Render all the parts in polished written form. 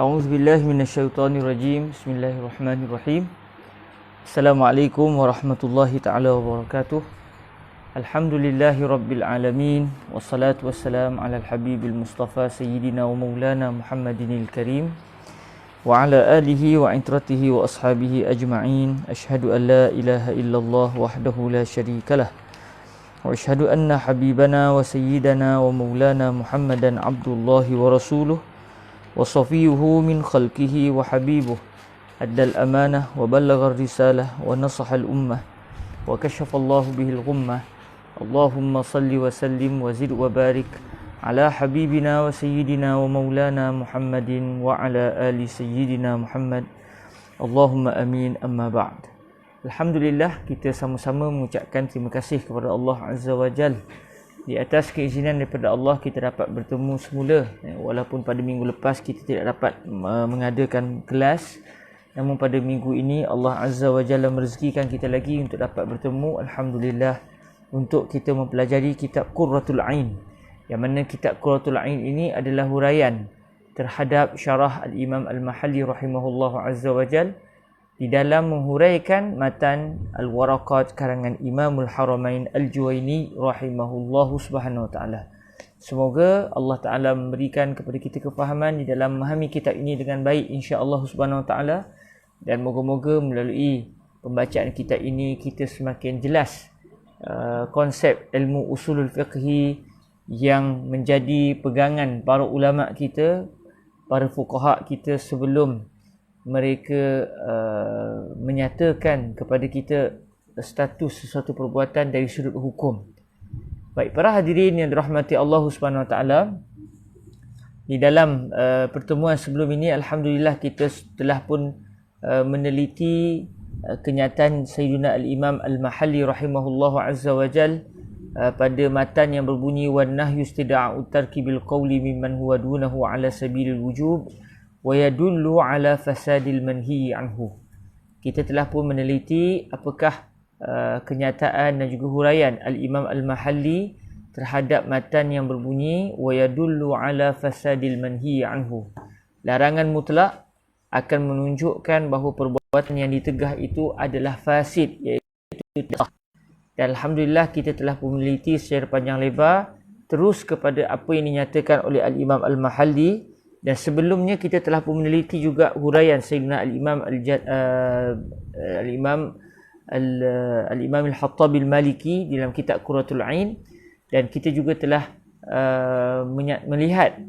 A'udzubillahi minasyaitonirrajim. Bismillahirrahmanirrahim. Assalamualaikum warahmatullahi taala wabarakatuh. Alhamdulillahi rabbil alamin. Wassalatu wassalam ala al-habibil mustafa sayyidina wa maulana Muhammadinil karim wa ala alihi wa intratihi wa ashabihi ajma'in. Ashhadu an la ilaha illallah wahdahu la syarikalah wa ashhadu anna habibana wa sayyidana wa maulana Muhammadan abdullahi wa rasuluh wa safiyuhu min khalqihi wa habibuh addal amanah wa ballagha risalah wa nasaha al-ummah wa kashafa Allahu bihil ghummah. Allahumma salli wa sallim wa zid wa barik ala habibina wa sayyidina wa maulana Muhammadin wa ala ali sayyidina Muhammad. Allahumma amin, amma ba'd. Alhamdulillah, kita sama-sama mengucapkan terima kasih kepada Allah Azza wa Jal. Di atas keizinan daripada Allah, kita dapat bertemu semula. Walaupun pada minggu lepas kita tidak dapat mengadakan kelas, namun pada minggu ini Allah Azza wa Jalla merezekikan kita lagi untuk dapat bertemu. Alhamdulillah, untuk kita mempelajari kitab Qurratul Ain, yang mana kitab Qurratul Ain ini adalah huraian terhadap syarah Al-Imam Al-Mahalli rahimahullahu Azza wa Jalla di dalam menghuraikan matan Al-Waraqat karangan Imamul Haramain Al-Juwaini rahimahullahu subhanahu wa ta'ala. Semoga Allah Ta'ala memberikan kepada kita kefahaman di dalam memahami kitab ini dengan baik, insya-Allah subhanahu wa ta'ala. Dan moga-moga melalui pembacaan kitab ini kita semakin jelas konsep ilmu usulul fiqhi yang menjadi pegangan para ulama kita, para fuqaha kita sebelum mereka menyatakan kepada kita status sesuatu perbuatan dari sudut hukum. Baik, para hadirin yang dirahmati Allah Subhanahu Wa Taala, di dalam pertemuan sebelum ini alhamdulillah kita telah pun meneliti kenyataan Sayyidina Al-Imam Al-Mahalli rahimahullahu azza wa jal pada matan yang berbunyi wan nahyu istida'u tarki bil qawli mimman huwa dunahu ala sabilil wujub wa yadullu ala fasadil manhi anhu. Kita telah pun meneliti apakah kenyataan dan juga huraian Al-Imam Al-Mahalli terhadap matan yang berbunyi wa yadullu ala fasadil manhi anhu. Larangan mutlak akan menunjukkan bahawa perbuatan yang ditegah itu adalah fasid, iaitu tidak sah. Dan alhamdulillah kita telah pun meneliti secara panjang lebar terus kepada apa yang dinyatakan oleh Al-Imam Al-Mahalli. Dan sebelumnya kita telah pun meneliti juga huraian Sayyidina Al-Imam Al-Hattabi Al-Maliki dalam kitab Qurratul Ain. Dan kita juga telah melihat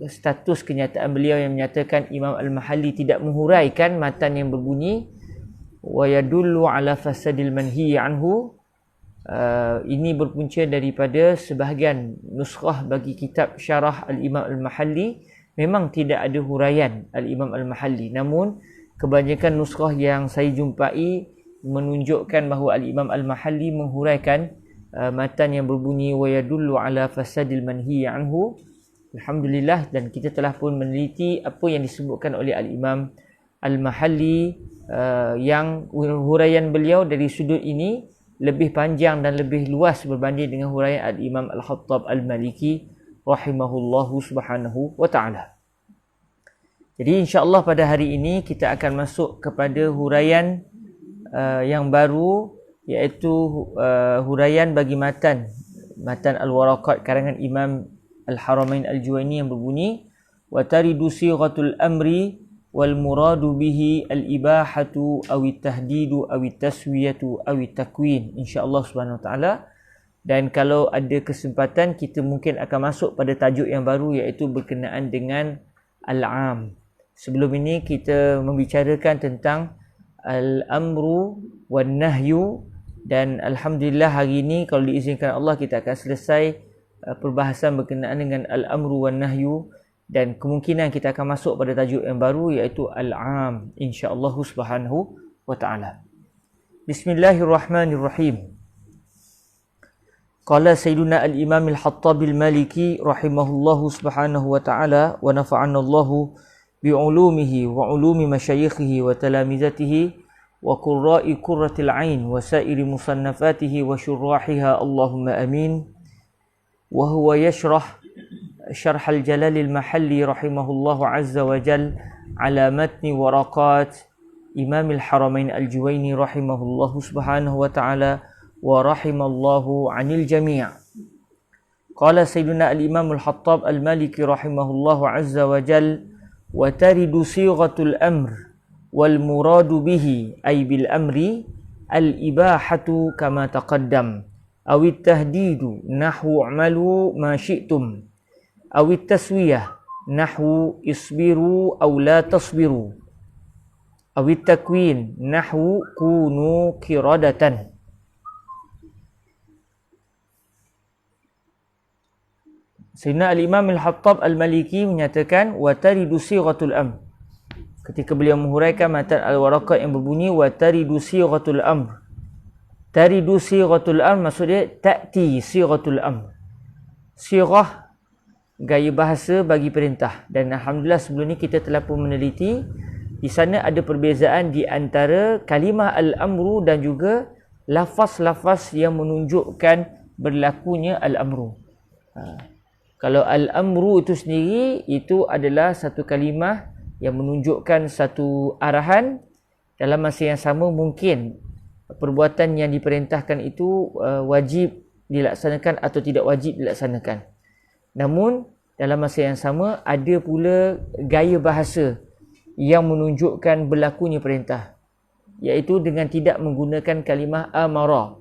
status kenyataan beliau yang menyatakan Imam Al-Mahalli tidak menghuraikan matan yang berbunyi wa yadullu ala fasadil manhi anhu. Ini berpunca daripada sebahagian nuskhah bagi kitab syarah Al-Imam Al-Mahalli. Memang tidak ada huraian Al-Imam Al-Mahalli, namun kebanyakan nuskhah yang saya jumpai menunjukkan bahawa Al-Imam Al-Mahalli menghuraikan matan yang berbunyi wa yadullu ala fasadil manhi anhu. Alhamdulillah, dan kita telah pun meneliti apa yang disebutkan oleh Al-Imam Al-Mahalli, yang huraian beliau dari sudut ini lebih panjang dan lebih luas berbanding dengan huraian Al-Imam Al-Hattab Al-Maliki rahimahullahu subhanahu wa ta'ala. Jadi insya-Allah pada hari ini kita akan masuk kepada huraian yang baru, iaitu huraian bagi matan Al-Waraqat karangan Imam Al-Haramain Al-Juwaini yang berbunyi wa taridu sighatul amri wal muradu bihi al-ibahatu aw at-tahdidu aw at-taswiyatu aw at-takwin, insya-Allah subhanahu wa ta'ala. Dan kalau ada kesempatan kita mungkin akan masuk pada tajuk yang baru, iaitu berkenaan dengan al-am. Sebelum ini kita membicarakan tentang al-amru wan nahyu, dan alhamdulillah hari ini kalau diizinkan Allah kita akan selesai perbahasan berkenaan dengan al-amru wan nahyu, dan kemungkinan kita akan masuk pada tajuk yang baru, iaitu al-am, insya-Allah subhanahu wa ta'ala. Bismillahirrahmanirrahim. Qala Sayyiduna Al-Imam Al-Hattabi Al-Maliki rahimahullahu subhanahu wa ta'ala wa nafa'ana Allahu bi'ulumihi wa ulumi masyayikhihi wa talamizatihi wa qurra'i qurratil ain wa sairi musannafatihi wa syurrahiha Allahumma amin. Wa huwa yashrah Syarh al-Jalal al-Mahalli rahimahullahu azza wa jal ala matni waraqat Imam al-Haramain al-Juwaini rahimahullahu subhanahu wa ta'ala wa rahimallahu anil jami'. Qala Sayyiduna al-Imam al-Hattab al-Maliki rahimahullahu azza wa jal wa taridu sighatul amr wal muradu bihi ay bil amri al-ibahatu kama taqaddam awit tahdidu nahwu amalu ma syi'tum awit taswiyah nahwu isbiru aw la tasbiru awit takwin nahwu kunu kiradatan. Sayyidina al-Imam al-Hattab al-Maliki menyatakan wa taridu sighatul amr, ketika beliau menghuraikan matan al-waraqat yang berbunyi wa taridu sighatul amr. Taridu sighatul amr maksudnya ta'ti sighatul amr. Sighah gaya bahasa bagi perintah, dan alhamdulillah sebelum ni kita telah pun meneliti di sana ada perbezaan di antara kalimah al-amru dan juga lafaz-lafaz yang menunjukkan berlakunya al-amru. Kalau al-amru itu sendiri itu adalah satu kalimah yang menunjukkan satu arahan. Dalam masa yang sama mungkin perbuatan yang diperintahkan itu wajib dilaksanakan atau tidak wajib dilaksanakan. Namun dalam masa yang sama ada pula gaya bahasa yang menunjukkan berlakunya perintah, iaitu dengan tidak menggunakan kalimah amara.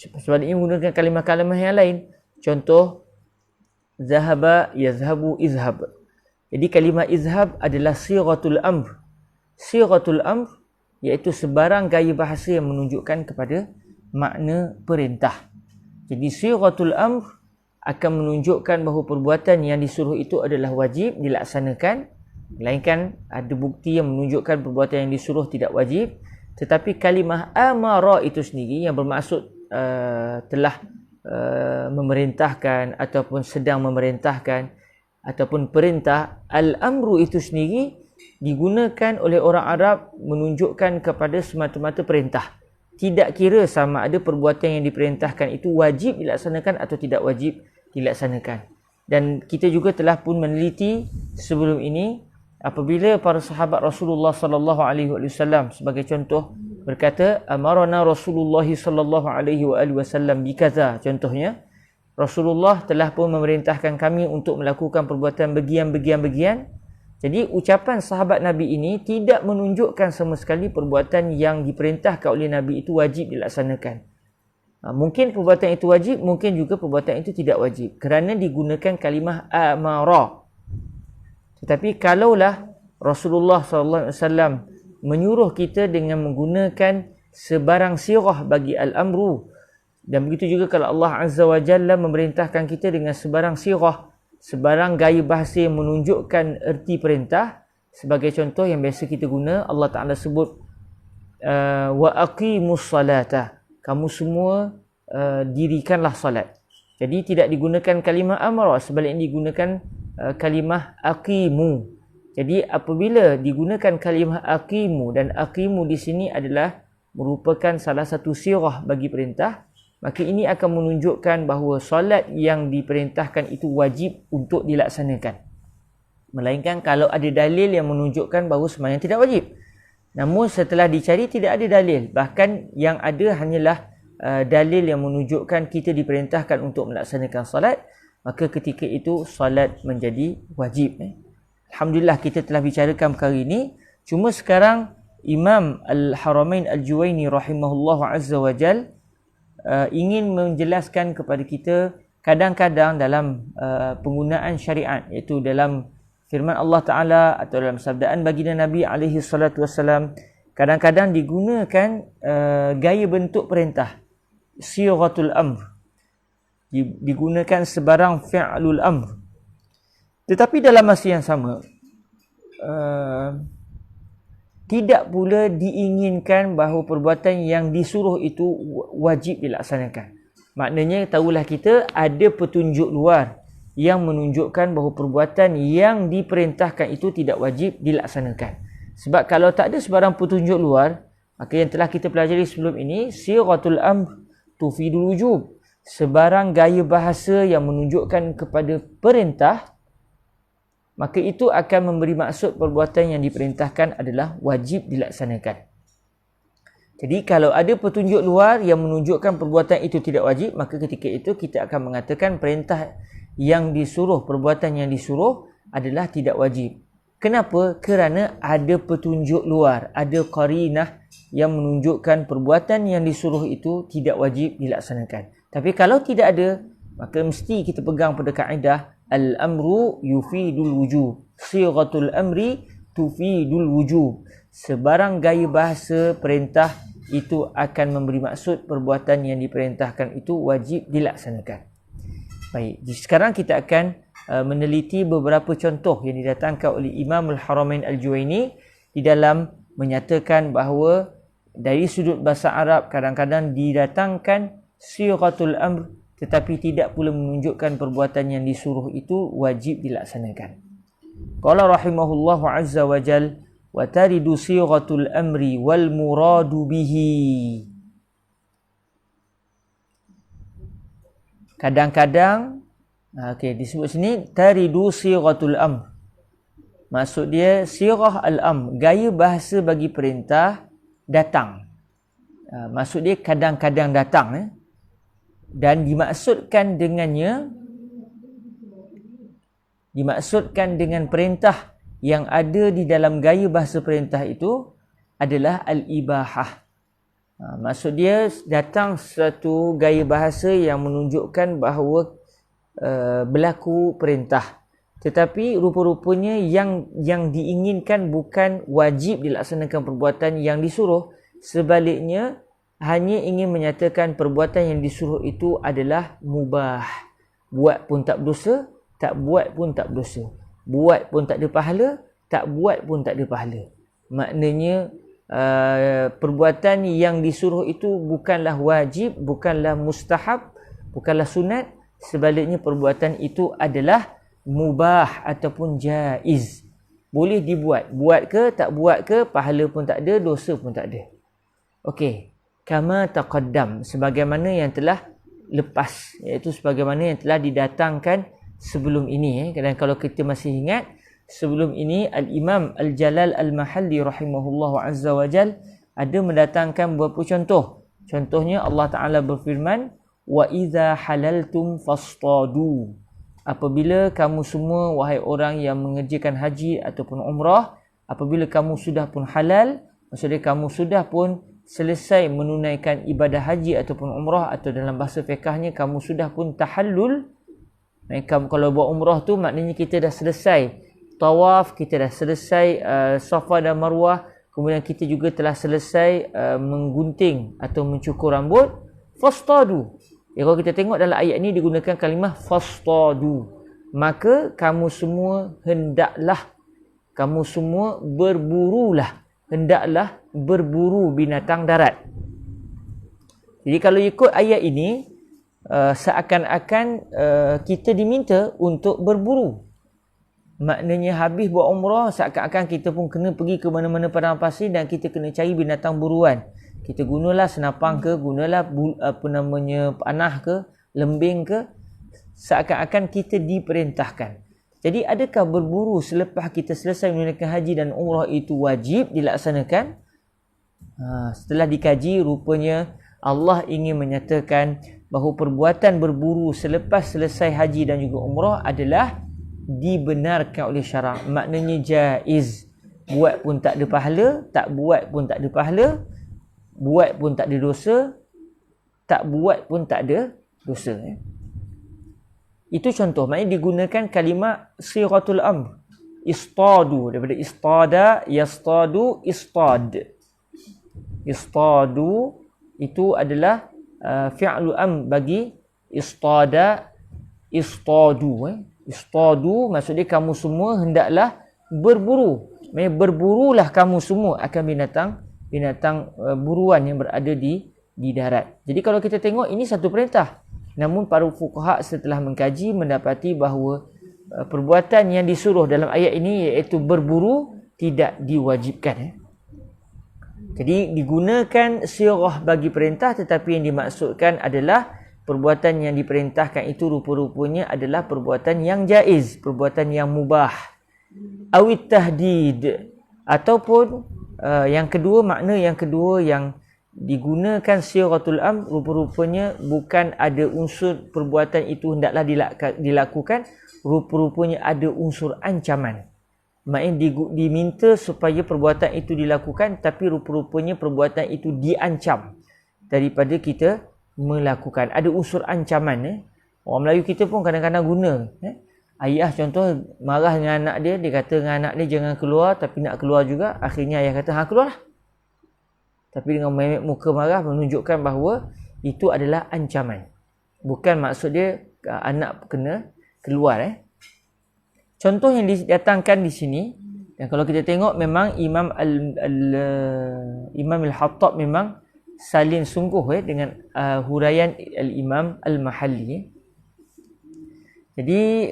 Sebaliknya menggunakan kalimah-kalimah yang lain. Contoh zahaba yazhabu izhab. Jadi kalimah izhab adalah sighatul amr. Sighatul amr iaitu sebarang gaya bahasa yang menunjukkan kepada makna perintah. Jadi sighatul amr akan menunjukkan bahawa perbuatan yang disuruh itu adalah wajib dilaksanakan, melainkan ada bukti yang menunjukkan perbuatan yang disuruh tidak wajib. Tetapi kalimah amara itu sendiri yang bermaksud telah memerintahkan ataupun sedang memerintahkan ataupun perintah, al-amru itu sendiri digunakan oleh orang Arab menunjukkan kepada semata-mata perintah. Tidak kira sama ada perbuatan yang diperintahkan itu wajib dilaksanakan atau tidak wajib dilaksanakan. Dan kita juga telah pun meneliti sebelum ini apabila para sahabat Rasulullah sallallahu alaihi wasallam sebagai contoh berkata amarana Rasulullah sallallahu alaihi wasallam bikaza, contohnya Rasulullah telah pun memerintahkan kami untuk melakukan perbuatan bagian-bagian. Jadi ucapan sahabat Nabi ini tidak menunjukkan sama sekali perbuatan yang diperintahkan oleh Nabi itu wajib dilaksanakan. Mungkin perbuatan itu wajib, mungkin juga perbuatan itu tidak wajib kerana digunakan kalimah amara. Tetapi kalaulah Rasulullah SAW menyuruh kita dengan menggunakan sebarang sirah bagi al-amru, dan begitu juga kalau Allah Azza wa Jalla memerintahkan kita dengan sebarang sirah, sebarang gaya bahasa yang menunjukkan erti perintah. Sebagai contoh yang biasa kita guna, Allah Ta'ala sebut wa aqimus salata, kamu semua dirikanlah salat. Jadi tidak digunakan kalimah amara, sebaliknya digunakan kalimah aqimu. Jadi apabila digunakan kalimah aqimu, dan aqimu di sini adalah merupakan salah satu sirah bagi perintah, maka ini akan menunjukkan bahawa solat yang diperintahkan itu wajib untuk dilaksanakan. Melainkan kalau ada dalil yang menunjukkan bahawa sembahyang tidak wajib. Namun setelah dicari tidak ada dalil. Bahkan yang ada hanyalah dalil yang menunjukkan kita diperintahkan untuk melaksanakan solat, maka ketika itu solat menjadi wajib. Alhamdulillah kita telah bicarakan perkara ini. Cuma sekarang Imam Al-Haramain Al-Juwaini rahimahullah azza wa jal ingin menjelaskan kepada kita kadang-kadang dalam penggunaan syariat, iaitu dalam firman Allah Ta'ala atau dalam sabdaan baginda Nabi alaihi salatu wassalam, kadang-kadang digunakan gaya bentuk perintah, sighatul amr, digunakan sebarang fi'lul amr. Tetapi dalam masa yang sama tidak pula diinginkan bahawa perbuatan yang disuruh itu wajib dilaksanakan. Maknanya tahulah kita ada petunjuk luar yang menunjukkan bahawa perbuatan yang diperintahkan itu tidak wajib dilaksanakan. Sebab kalau tak ada sebarang petunjuk luar, maka yang telah kita pelajari sebelum ini, sighatul amr tufidul wujub, sebarang gaya bahasa yang menunjukkan kepada perintah maka itu akan memberi maksud perbuatan yang diperintahkan adalah wajib dilaksanakan. Jadi kalau ada petunjuk luar yang menunjukkan perbuatan itu tidak wajib, maka ketika itu kita akan mengatakan perintah yang disuruh, perbuatan yang disuruh adalah tidak wajib. Kenapa? Kerana ada petunjuk luar, ada qarinah yang menunjukkan perbuatan yang disuruh itu tidak wajib dilaksanakan. Tapi kalau tidak ada, maka mesti kita pegang pada kaedah al-amru yufidul wujub. Sighatul amri tufidul wujub. Sebarang gaya bahasa perintah itu akan memberi maksud perbuatan yang diperintahkan itu wajib dilaksanakan. Baik, sekarang kita akan meneliti beberapa contoh yang didatangkan oleh Imam Al-Haramain Al-Juwaini di dalam menyatakan bahawa dari sudut bahasa Arab kadang-kadang didatangkan sighatul amr tetapi tidak pula menunjukkan perbuatan yang disuruh itu wajib dilaksanakan. Qala rahimahullahu azza wa jal wa taridu sighatul amri wal muradu bihi. Kadang-kadang disebut sini taridu sighatul amr. Maksud dia sighah al-amr, gaya bahasa bagi perintah datang. Maksud dia kadang-kadang datang dan dimaksudkan dengan perintah yang ada di dalam gaya bahasa perintah itu adalah al-ibahah. Maksud dia datang satu gaya bahasa yang menunjukkan bahawa berlaku perintah. Tetapi rupa-rupanya yang diinginkan bukan wajib dilaksanakan perbuatan yang disuruh. Sebaliknya, hanya ingin menyatakan perbuatan yang disuruh itu adalah mubah. Buat pun tak berdosa, tak buat pun tak berdosa. Buat pun tak ada pahala, tak buat pun tak ada pahala. Maknanya, perbuatan yang disuruh itu bukanlah wajib, bukanlah mustahab, bukanlah sunat. Sebaliknya perbuatan itu adalah mubah ataupun jaiz. Boleh dibuat. Buat ke, tak buat ke, pahala pun tak ada, dosa pun tak ada. Okey. Kama taqaddam. Sebagaimana yang telah lepas. Iaitu sebagaimana yang telah didatangkan sebelum ini. Dan kalau kita masih ingat, sebelum ini Al-Imam Al-Jalal Al-Mahalli rahimahullahu azza wa jal ada mendatangkan beberapa contoh. Contohnya Allah Ta'ala berfirman, wa idza halaltum fastadu. Apabila kamu semua wahai orang yang mengerjakan haji ataupun umrah, apabila kamu sudah pun halal, maksudnya kamu sudah pun selesai menunaikan ibadah haji ataupun umrah, atau dalam bahasa fiqahnya kamu sudah pun tahallul. Kamu kalau buat umrah tu maknanya kita dah selesai tawaf, kita dah selesai Safa dan Marwah, kemudian kita juga telah selesai menggunting atau mencukur rambut. Fastadu. Kalau kita tengok dalam ayat ini digunakan kalimah fastadu. Maka kamu semua hendaklah, kamu semua berburulah. Hendaklah berburu binatang darat. Jadi kalau ikut ayat ini, seakan-akan kita diminta untuk berburu. Maknanya habis buat umrah, seakan-akan kita pun kena pergi ke mana-mana padang pasir dan kita kena cari binatang buruan. Kita gunalah senapang ke, gunalah panah ke, lembing ke, seakan-akan kita diperintahkan. Jadi adakah berburu selepas kita selesai menunaikan haji dan umrah itu wajib dilaksanakan? Setelah dikaji, rupanya Allah ingin menyatakan bahawa perbuatan berburu selepas selesai haji dan juga umrah adalah dibenarkan oleh syarak. Maknanya jaiz. Buat pun tak ada pahala, tak buat pun tak ada pahala. Buat pun tak ada dosa, tak buat pun tak ada dosa. Itu contoh. Maknanya digunakan kalimah sighatul amr. Istadu. Daripada istada, yastadu, istad. Istadu itu adalah fi'lu amr bagi istada, istadu. Istadu maksudnya kamu semua hendaklah berburu. Maksudnya berburulah kamu semua akan binatang buruan yang berada di darat. Jadi kalau kita tengok ini satu perintah. Namun para fuqaha setelah mengkaji mendapati bahawa perbuatan yang disuruh dalam ayat ini iaitu berburu tidak diwajibkan. Jadi digunakan sighah bagi perintah, tetapi yang dimaksudkan adalah perbuatan yang diperintahkan itu rupa-rupanya adalah perbuatan yang jaiz, perbuatan yang mubah. awit tahdid, ataupun yang kedua, makna yang kedua yang digunakan siratul amr, rupa-rupanya bukan ada unsur perbuatan itu hendaklah dilakukan, rupa-rupanya ada unsur ancaman. Maknanya diminta supaya perbuatan itu dilakukan, tapi rupa-rupanya perbuatan itu diancam daripada kita melakukan. Ada unsur ancaman. Orang Melayu kita pun kadang-kadang guna. Ayah contoh marah dengan anak dia, dia kata dengan anak dia jangan keluar, tapi nak keluar juga. Akhirnya ayah kata, keluarlah. Tapi dengan memek muka marah menunjukkan bahawa itu adalah ancaman. Bukan maksud dia anak kena keluar. Contoh yang didatangkan di sini, dan kalau kita tengok memang Imam Al-Hattab memang salin sungguh dengan huraian Al-Imam Al-Mahalli. Jadi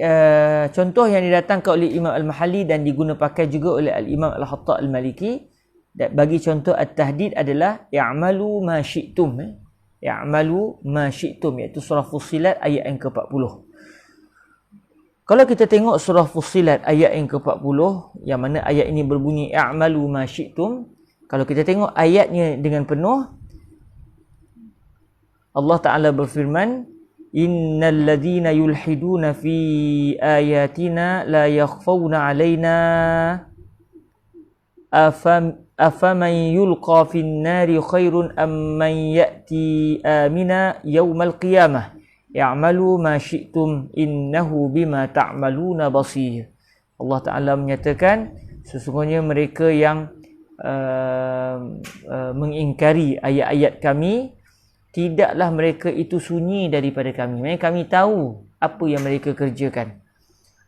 contoh yang didatangkan oleh Imam Al-Mahalli dan diguna pakai juga oleh Al-Imam Al-Hattab Al-Maliki bagi contoh at-tahdid adalah i'malu ma syi'tum. I'malu ma syi'tum, iaitu surah Fussilat ayat yang ke-40. Kalau kita tengok surah Fussilat ayat yang ke-40, yang mana ayat ini berbunyi i'malu ma syi'tum, kalau kita tengok ayatnya dengan penuh, Allah Ta'ala berfirman, innal ladzina yulhiduna fi ayatina la yakhfawna 'alaina afaman yulqa fin nari khairun amman ya'ti amina yaumal qiyamah ya'malu ma syi'tum innahu bima ta'maluna basir. Allah Ta'ala menyatakan sesungguhnya mereka yang mengingkari ayat-ayat kami, tidaklah mereka itu sunyi daripada kami. Maksudnya kami tahu apa yang mereka kerjakan.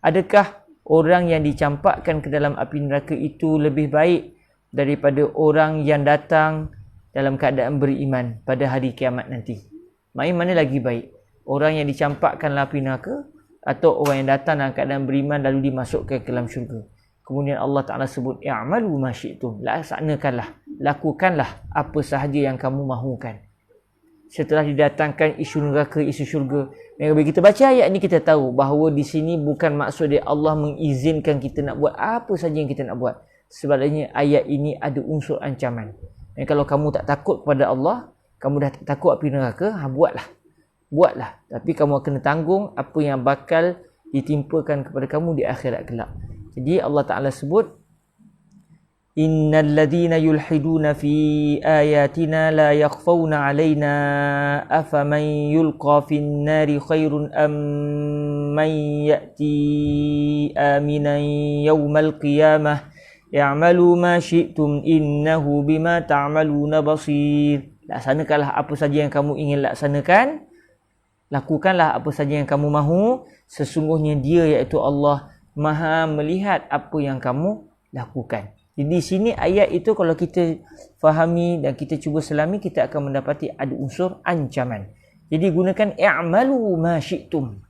Adakah orang yang dicampakkan ke dalam api neraka itu lebih baik daripada orang yang datang dalam keadaan beriman pada hari kiamat nanti? Maksudnya mana lagi baik? Orang yang dicampakkan dalam api neraka atau orang yang datang dalam keadaan beriman lalu dimasukkan ke dalam syurga? Kemudian Allah Ta'ala sebut, i'malu ma syi'tum, laksanakanlah, lakukanlah apa sahaja yang kamu mahukan. Setelah didatangkan isu neraka, isu syurga, bila kita baca ayat ni kita tahu bahawa di sini bukan maksud dia Allah mengizinkan kita nak buat apa saja yang kita nak buat. Sebaliknya ayat ini ada unsur ancaman. Dan kalau kamu tak takut kepada Allah, kamu dah takut api neraka, buatlah. Buatlah. Tapi kamu kena tanggung apa yang bakal ditimpakan kepada kamu di akhirat kelak. Jadi Allah Ta'ala sebut, innal ladzina yulhiduna fi ayatina la yakhfawna 'alaina afaman yulqa fin nari khairun amman ya'ti aminan yaumal qiyamah ya'malu ma syi'tum innahu bima ta'maluna basir. Laksanakanlah apa saja yang kamu ingin laksanakan, lakukanlah apa saja yang kamu mahu, sesungguhnya dia iaitu Allah Maha melihat apa yang kamu lakukan. Jadi di sini ayat itu kalau kita fahami dan kita cuba selami, kita akan mendapati ada unsur ancaman. Jadi gunakan i'malu ma syi'tum.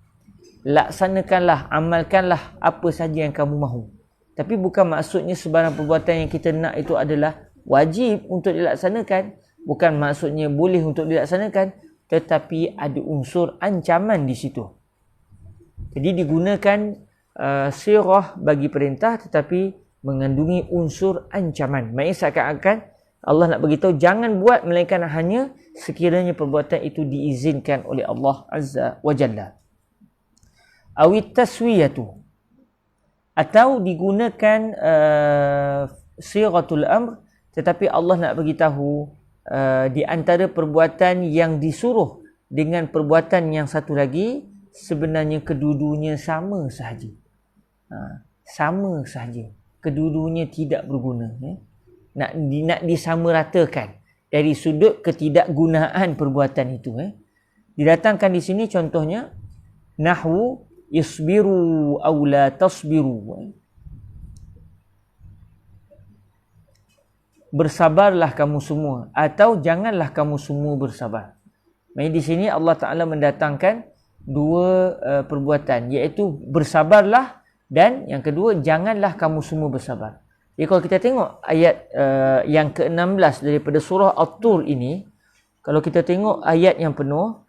Laksanakanlah, amalkanlah apa saja yang kamu mahu. Tapi bukan maksudnya sebarang perbuatan yang kita nak itu adalah wajib untuk dilaksanakan. Bukan maksudnya boleh untuk dilaksanakan, tetapi ada unsur ancaman di situ. Jadi digunakan sirah bagi perintah tetapi mengandungi unsur ancaman. Maksudnya seakan-akan Allah nak beritahu jangan buat melainkan hanya sekiranya perbuatan itu diizinkan oleh Allah Azza wa Jalla. Awit taswiyatu, atau digunakan siratul amr tetapi Allah nak beritahu di antara perbuatan yang disuruh dengan perbuatan yang satu lagi sebenarnya kedua-duanya sama sahaja. Sama sahaja. Kedua-duanya tidak berguna. Nak disamaratakan dari sudut ketidakgunaan perbuatan itu. Didatangkan di sini contohnya nahwu isbiru aw la tasbiru. Bersabarlah kamu semua atau janganlah kamu semua bersabar. Maksudnya di sini Allah Ta'ala mendatangkan dua perbuatan, iaitu bersabarlah dan yang kedua janganlah kamu semua bersabar. Jadi kalau kita tengok ayat yang ke-16 daripada surah At-Tur ini, kalau kita tengok ayat yang penuh,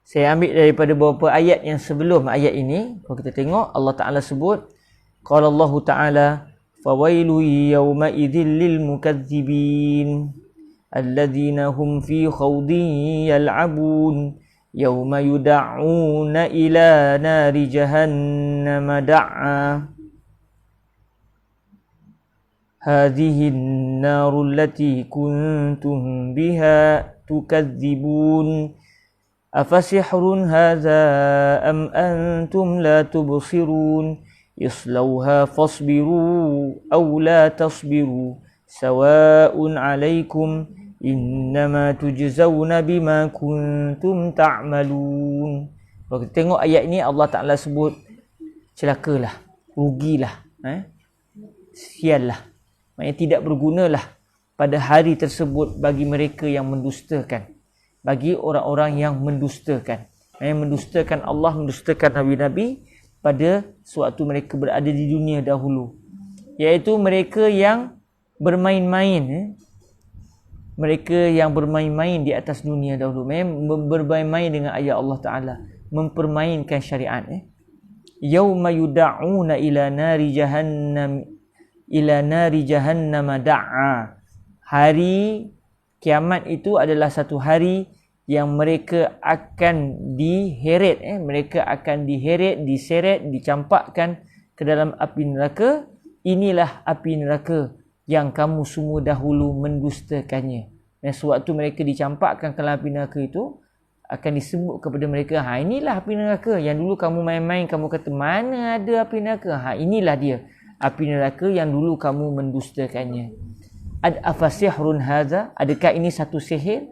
Saya ambil daripada beberapa ayat yang sebelum ayat ini. Kalau kita tengok, Allah Ta'ala sebut, qala Allah Ta'ala, fawailu yawma idzil lil mukadzibin alladzina hum fi khawdin yal'abun yawma yud'auna ila nari jahannam da'a hadhihi an-naru allati kuntum biha tukadzibun afasihrun hadza am antum la tubsirun islauha fasbiru aw la tasbiru sawa'un 'alaikum innama tujzauna bima kuntum ta'malun. Kalau kita tengok ayat ini, Allah Ta'ala sebut celakalah, rugilah, siallah, maknanya tidak bergunalah pada hari tersebut bagi mereka yang mendustakan, bagi orang-orang yang mendustakan, yang mendustakan Allah, mendustakan Nabi-Nabi pada sewaktu mereka berada di dunia dahulu, iaitu mereka yang bermain-main, mereka yang bermain-main di atas dunia dahulu, bermain-main dengan ayat Allah Ta'ala, mempermainkan syariat. Yauma yud'auna ila nari jahannam da'a. Hari kiamat itu adalah satu hari yang mereka akan diheret, mereka akan diheret, diseret, dicampakkan ke dalam api neraka. Inilah api neraka yang kamu semua dahulu mendustakannya. Dan sewaktu mereka dicampakkan ke dalam api neraka itu, akan disebut kepada mereka, inilah api neraka yang dulu kamu main-main, kamu kata mana ada api neraka. Inilah dia, api neraka yang dulu kamu mendustakannya. Afasihrun hadza, adakah ini satu sihir?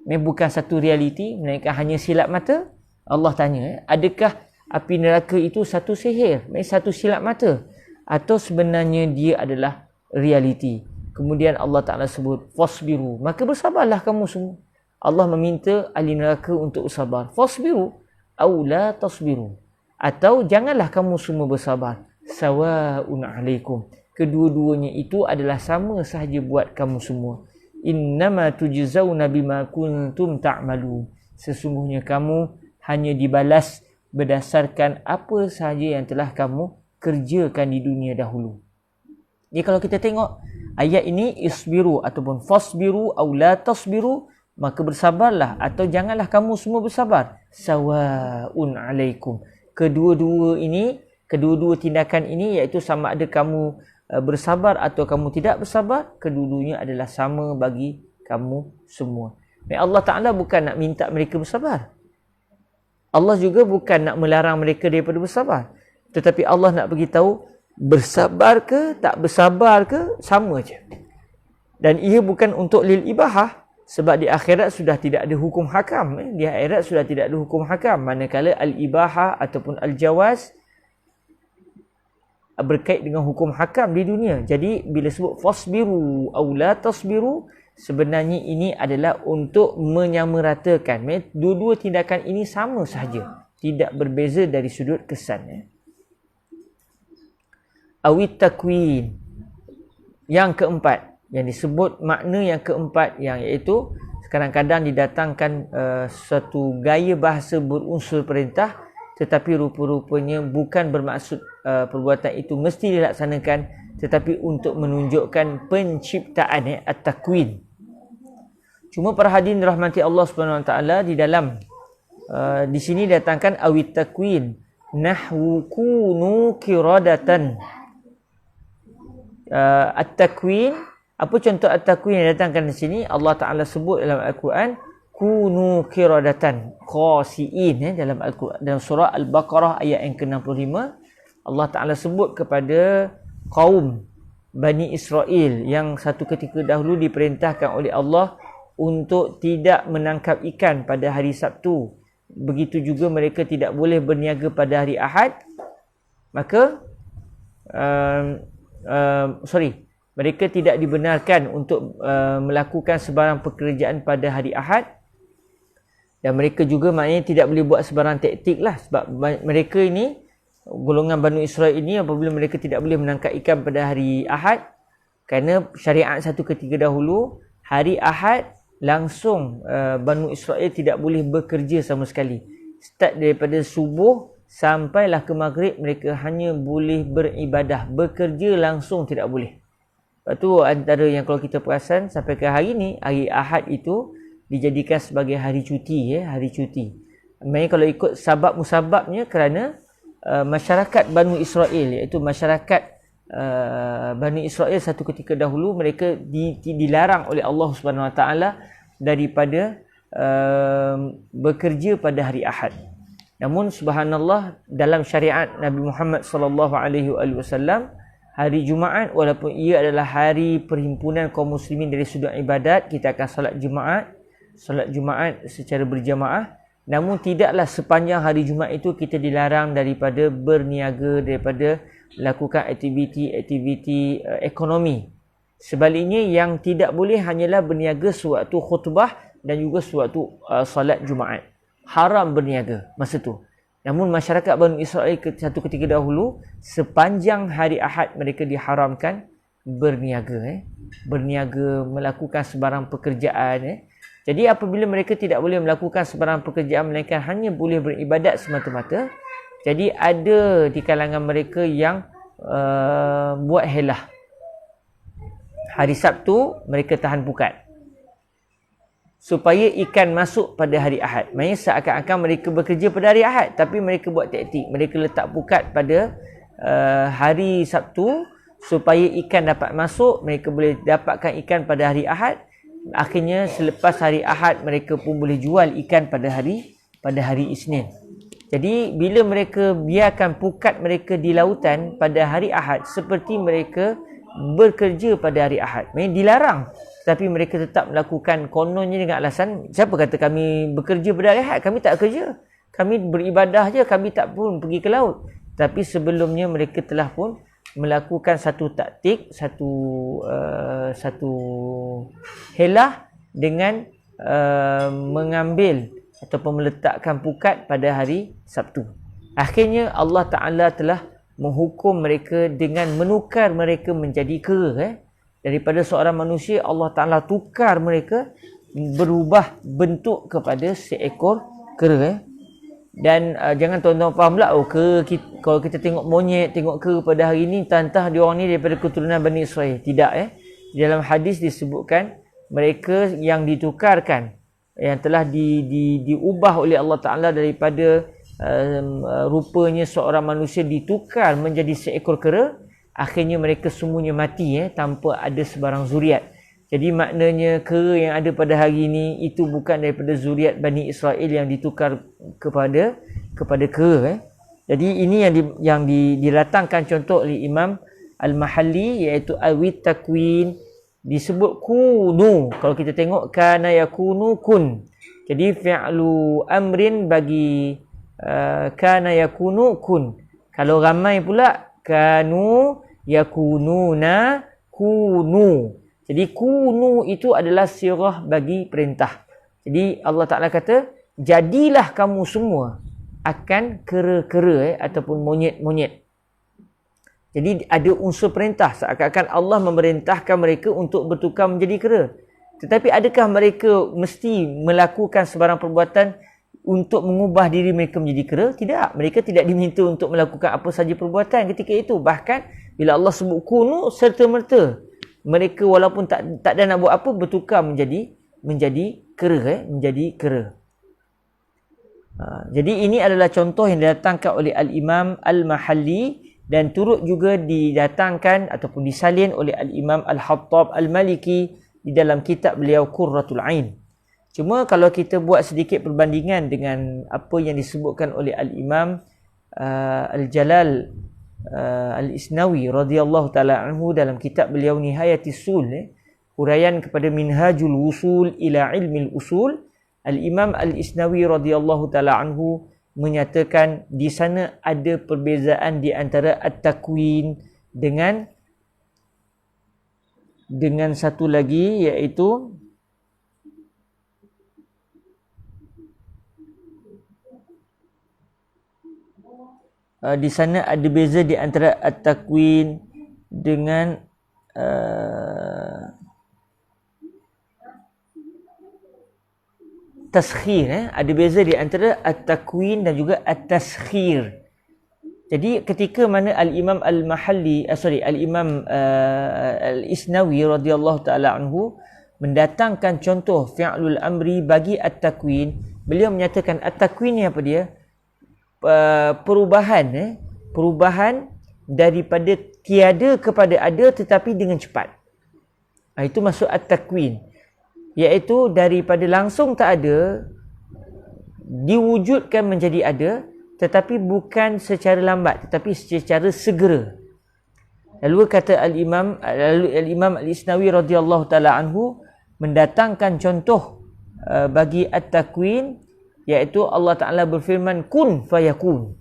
Bukan satu realiti, melainkan hanya silap mata? Allah tanya, adakah api neraka itu satu sihir, satu silap mata, atau sebenarnya dia adalah realiti? Kemudian Allah Ta'ala sebut fasbiru, maka bersabarlah kamu semua. Allah meminta ahli neraka untuk bersabar. Fasbiru aw la tasbiru, atau janganlah kamu semua bersabar. Sawa'un 'alaikum, kedua-duanya itu adalah sama sahaja buat kamu semua. Innama tujzauna bima kuntum ta'malun, sesungguhnya kamu hanya dibalas berdasarkan apa sahaja yang telah kamu kerjakan di dunia dahulu. Jadi kalau kita tengok ayat ini, isbiru ataupun fasbiru aw la tasbiru, maka bersabarlah atau janganlah kamu semua bersabar. Sawa'un 'alaikum, kedua-dua tindakan ini, iaitu sama ada kamu bersabar atau kamu tidak bersabar, kedua-duanya adalah sama bagi kamu semua. Dan Allah Ta'ala bukan nak minta mereka bersabar, Allah juga bukan nak melarang mereka daripada bersabar, tetapi Allah nak beritahu, bersabar ke tak bersabar ke sama je. Dan ia bukan untuk lil ibahah, sebab di akhirat sudah tidak ada hukum hakam. Di akhirat sudah tidak ada hukum hakam, manakala al-ibahah ataupun al-jawaz berkait dengan hukum hakam di dunia. Jadi bila sebut fasbiru aw la tasbiru, sebenarnya ini adalah untuk menyamaratakan. Dua-dua tindakan ini sama sahaja, tidak berbeza dari sudut kesan. Awit takwin, yang keempat, yang disebut makna yang keempat, yang iaitu kadang-kadang didatangkan satu gaya bahasa berunsur perintah, tetapi rupa-rupanya bukan bermaksud perbuatan itu mesti dilaksanakan, tetapi untuk menunjukkan penciptaan, at-takwin. Cuma para hadirin rahmati Allah Subhanahu Wa Taala, di dalam di sini datangkan awit takwin, nahwu kunu qiradatan. At-takwin, apa contoh at-takwin yang datangkan di sini? Allah Ta'ala sebut dalam Al-Quran, kunu qiradatan khasi'in, dalam Al-Quran, dalam surah Al-Baqarah ayat yang ke-65, Allah Ta'ala sebut kepada kaum Bani Israel yang satu ketika dahulu diperintahkan oleh Allah untuk tidak menangkap ikan pada hari Sabtu. Begitu juga mereka tidak boleh berniaga pada hari Ahad. Maka mereka tidak dibenarkan untuk melakukan sebarang pekerjaan pada hari Ahad. Dan mereka juga maknanya tidak boleh buat sebarang taktik lah, sebab mereka ini, golongan Bani Israel ini, apabila mereka tidak boleh menangkap ikan pada hari Ahad, kerana syariat satu ketika dahulu hari Ahad langsung Banu Israel tidak boleh bekerja sama sekali. Start daripada subuh sampailah ke maghrib mereka hanya boleh beribadah, bekerja langsung tidak boleh. Lepas tu antara yang kalau kita perasan sampai ke hari ni, hari Ahad itu dijadikan sebagai hari cuti, hari cuti. Maksudnya kalau ikut sabab musababnya kerana masyarakat Banu Israel, iaitu masyarakat Bani Israel satu ketika dahulu mereka dilarang oleh Allah Subhanahu Wa Taala daripada bekerja pada hari Ahad. Namun subhanallah, dalam syariat Nabi Muhammad sallallahu alaihi wasallam, hari Jumaat walaupun ia adalah hari perhimpunan kaum muslimin dari sudut ibadat, kita akan solat Jumaat secara berjamaah, namun tidaklah sepanjang hari Jumaat itu kita dilarang daripada berniaga, daripada lakukan aktiviti ekonomi. Sebaliknya yang tidak boleh hanyalah berniaga sewaktu khutbah dan juga sewaktu solat Jumaat. Haram berniaga masa tu. Namun masyarakat Bani Israel satu ketika dahulu, sepanjang hari Ahad mereka diharamkan berniaga, berniaga, melakukan sebarang pekerjaan. Jadi apabila mereka tidak boleh melakukan sebarang pekerjaan melainkan hanya boleh beribadat semata-mata, jadi ada di kalangan mereka yang buat helah. Hari Sabtu mereka tahan pukat supaya ikan masuk pada hari Ahad. Maksudnya seakan-akan mereka bekerja pada hari Ahad, tapi mereka buat taktik. Mereka letak pukat pada hari Sabtu supaya ikan dapat masuk. Mereka boleh dapatkan ikan pada hari Ahad. Akhirnya selepas hari Ahad mereka pun boleh jual ikan pada hari Isnin. Jadi bila mereka biarkan pukat mereka di lautan pada hari Ahad, seperti mereka bekerja pada hari Ahad. Maksudnya dilarang, tapi mereka tetap melakukan, kononnya dengan alasan, siapa kata kami bekerja pada hari Ahad? Kami tak kerja. Kami beribadah je, kami tak pun pergi ke laut. Tapi sebelumnya mereka telah pun melakukan satu taktik, satu helah dengan mengambil ataupun meletakkan pukat pada hari Sabtu. Akhirnya Allah Ta'ala telah menghukum mereka dengan menukar mereka menjadi kera. Daripada seorang manusia, Allah Ta'ala tukar mereka berubah bentuk kepada seekor kera. Dan jangan tuan-tuan faham pula, kalau kita tengok monyet, tengok kera pada hari ini, entah dia orang ni daripada keturunan Bani Israel. Tidak. Dalam hadis disebutkan mereka yang ditukarkan, yang telah diubah oleh Allah Ta'ala daripada rupanya seorang manusia ditukar menjadi seekor kera. Akhirnya mereka semuanya mati tanpa ada sebarang zuriat. Jadi maknanya kera yang ada pada hari ini itu bukan daripada zuriat Bani Israel yang ditukar kepada kera. Jadi ini yang didatangkan contoh oleh Imam Al-Mahalli, iaitu awit takwin, disebut kunu. Kalau kita tengok kana yakunu kun. Jadi fi'lu amrin bagi kana yakunu kun. Kalau ramai pula kanu yakununa kunu. Jadi kunu itu adalah sirah bagi perintah. Jadi Allah Ta'ala kata, jadilah kamu semua akan kera-kera ataupun monyet-monyet. Jadi ada unsur perintah, seakan-akan Allah memerintahkan mereka untuk bertukar menjadi kera. Tetapi adakah mereka mesti melakukan sebarang perbuatan untuk mengubah diri mereka menjadi kera? Tidak. Mereka tidak diminta untuk melakukan apa saja perbuatan ketika itu. Bahkan bila Allah sebut kunu, serta-merta mereka walaupun tak ada nak buat apa, bertukar menjadi kera. Menjadi kera. Jadi ini adalah contoh yang didatangkan oleh Al-Imam Al-Mahalli dan turut juga didatangkan ataupun disalin oleh Al-Imam Al-Hattab Al-Maliki di dalam kitab beliau Qurratul Ain. Cuma kalau kita buat sedikit perbandingan dengan apa yang disebutkan oleh Al-Imam Al-Jalal Al-Isnawi radhiyallahu taala anhu dalam kitab beliau Nihayatis Sul, huraian kepada Minhajul Wusul ila Ilmil Usul, Al-Imam Al-Isnawi radhiyallahu taala anhu menyatakan di sana ada perbezaan di antara at-takwin dengan satu lagi, iaitu di sana ada beza di antara at-takwin dengan taskhir. Ada beza di antara at-takwin dan juga at-taskhir. Jadi ketika mana Al-Imam Al-Mahalli, Al-Imam Al-Isnawi radhiyallahu taala anhu mendatangkan contoh fi'lul amri bagi at-takwin, beliau menyatakan at-takwin ni apa dia? Perubahan daripada tiada kepada ada tetapi dengan cepat. Itu maksud at-takwin, iaitu daripada langsung tak ada diwujudkan menjadi ada, tetapi bukan secara lambat tetapi secara segera. Lalu kata Al-Imam Al-Isnawi radhiyallahu taala anhu mendatangkan contoh bagi at-takwin, iaitu Allah Taala berfirman kun fayakun.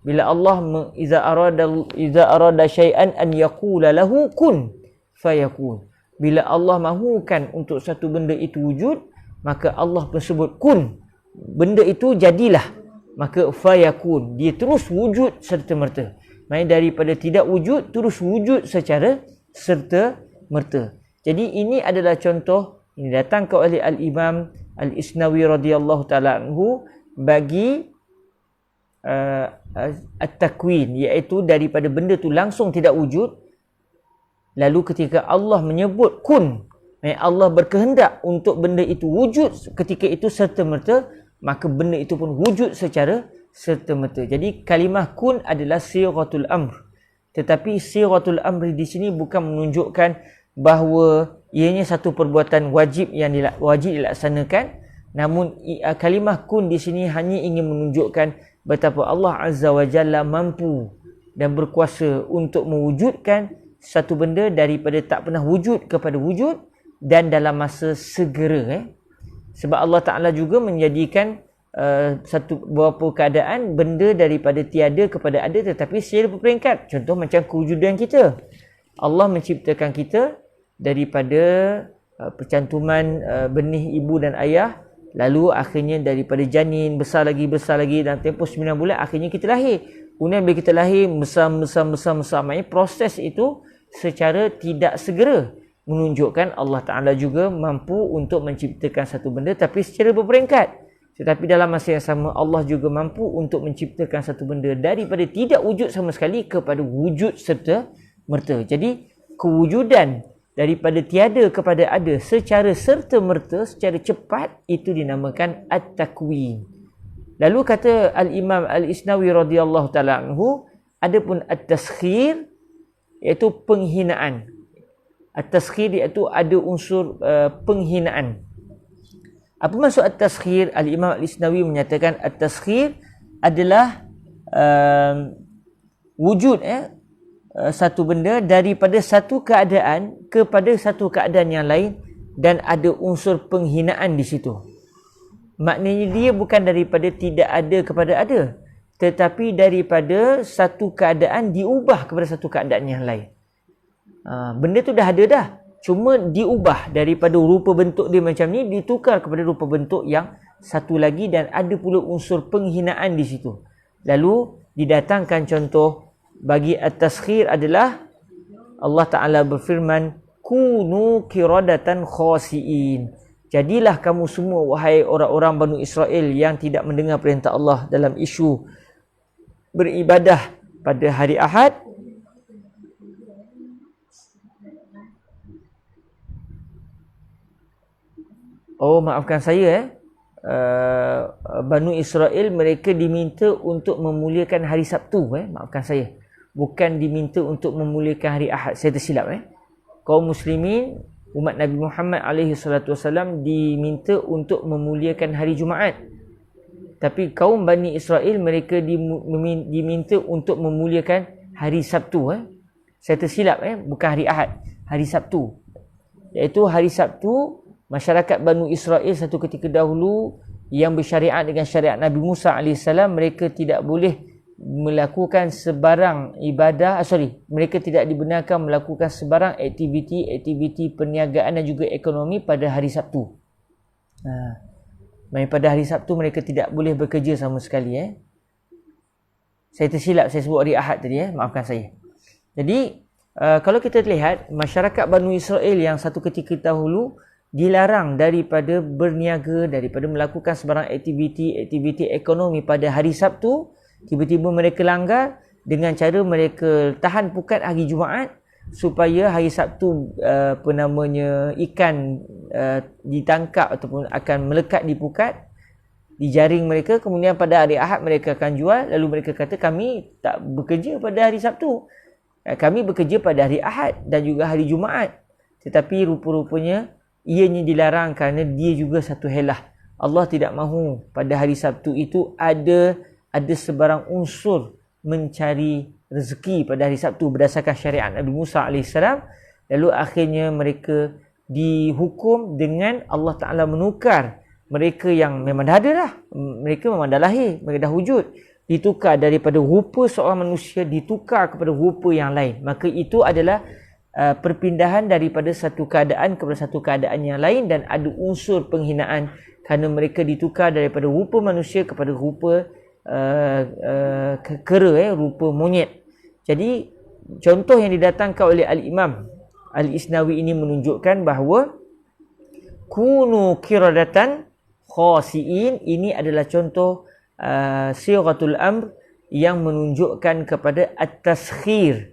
Bila Allah iza arada syai'an an yaqula lahu kun fayakun. Bila Allah mahukan untuk satu benda itu wujud, maka Allah tersebut kun, benda itu jadilah. Maka fayakun, dia terus wujud serta-merta. Maksudnya daripada tidak wujud terus wujud secara serta-merta. Jadi ini adalah contoh ini datangkan oleh Al-Imam Al-Isnawi radhiyallahu taala anhu bagi at-takwin, iaitu daripada benda tu langsung tidak wujud. Lalu ketika Allah menyebut kun, Allah berkehendak untuk benda itu wujud ketika itu serta-merta, maka benda itu pun wujud secara serta-merta. Jadi kalimah kun adalah sighatul amr. Tetapi sighatul amr di sini bukan menunjukkan bahawa ianya satu perbuatan wajib yang wajib dilaksanakan. Namun kalimah kun di sini hanya ingin menunjukkan betapa Allah Azza wa Jalla mampu dan berkuasa untuk mewujudkan satu benda daripada tak pernah wujud kepada wujud dan dalam masa segera. Sebab Allah Ta'ala juga menjadikan beberapa keadaan benda daripada tiada kepada ada tetapi secara berperingkat. Contoh macam kewujudan kita. Allah menciptakan kita daripada percantuman benih ibu dan ayah. Lalu akhirnya daripada janin besar lagi dalam tempoh 9 bulan akhirnya kita lahir. Kemudian bila kita lahir besar. Maksudnya proses itu secara tidak segera, menunjukkan Allah Ta'ala juga mampu untuk menciptakan satu benda tapi secara berperingkat. Tetapi dalam masa yang sama Allah juga mampu untuk menciptakan satu benda daripada tidak wujud sama sekali kepada wujud serta merta. Jadi kewujudan daripada tiada kepada ada secara serta merta, secara cepat, itu dinamakan at-takwin. Lalu kata Al-Imam Al-Isnawi radhiyallahu taala anhu, adapun at-taskhir iaitu penghinaan. At-taskhir iaitu ada unsur penghinaan. Apa maksud at-taskhir? Al-Imam Al-Isnawi menyatakan at-taskhir adalah wujud satu benda daripada satu keadaan kepada satu keadaan yang lain dan ada unsur penghinaan di situ. Maknanya dia bukan daripada tidak ada kepada ada, tetapi daripada satu keadaan diubah kepada satu keadaan yang lain. Benda tu dah ada dah, cuma diubah daripada rupa bentuk dia macam ni ditukar kepada rupa bentuk yang satu lagi dan ada pula unsur penghinaan di situ. Lalu didatangkan contoh bagi at-taskhir adalah Allah Ta'ala berfirman, kunu kiradatan khasiin. Jadilah kamu semua wahai orang-orang Banu Israel yang tidak mendengar perintah Allah dalam isu beribadah pada hari Ahad. Maafkan saya Banu Israel mereka diminta untuk memuliakan hari Sabtu. Maafkan saya. Bukan diminta untuk memuliakan hari Ahad. Saya tersilap. Kaum muslimin, umat Nabi Muhammad SAW diminta untuk memuliakan hari Jumaat. Tapi kaum Bani Israel mereka diminta untuk memuliakan hari Sabtu. Saya tersilap. Bukan hari Ahad. Hari Sabtu. Iaitu hari Sabtu, masyarakat Banu Israel satu ketika dahulu yang bersyariat dengan syariat Nabi Musa AS, mereka tidak boleh melakukan sebarang ibadah, mereka tidak dibenarkan melakukan sebarang aktiviti perniagaan dan juga ekonomi pada hari Sabtu. Pada hari Sabtu mereka tidak boleh bekerja sama sekali. Saya tersilap, saya sebut hari Ahad tadi. Maafkan saya. Jadi kalau kita lihat masyarakat Banu Israel yang satu ketika dahulu dilarang daripada berniaga, daripada melakukan sebarang aktiviti ekonomi pada hari Sabtu, tiba-tiba mereka langgar dengan cara mereka tahan pukat hari Jumaat supaya hari Sabtu ikan ditangkap ataupun akan melekat di pukat, di jaring mereka, kemudian pada hari Ahad mereka akan jual. Lalu mereka kata, kami tak bekerja pada hari Sabtu, kami bekerja pada hari Ahad dan juga hari Jumaat. Tetapi rupa-rupanya ianya dilarang kerana dia juga satu helah. Allah tidak mahu pada hari Sabtu itu ada sebarang unsur mencari rezeki pada hari Sabtu berdasarkan syariat Nabi Musa AS. Lalu akhirnya mereka dihukum dengan Allah Ta'ala menukar mereka yang memang dah ada dah. Mereka memang dah lahir, mereka dah wujud. Ditukar daripada rupa seorang manusia, ditukar kepada rupa yang lain. Maka itu adalah perpindahan daripada satu keadaan kepada satu keadaan yang lain, dan ada unsur penghinaan kerana mereka ditukar daripada rupa manusia kepada rupa rupa monyet. Jadi contoh yang didatangkan oleh Al-Imam Al-Isnawi ini menunjukkan bahawa kunu kiradatan khasiin ini adalah contoh sighatul amr yang menunjukkan kepada at-taskhir,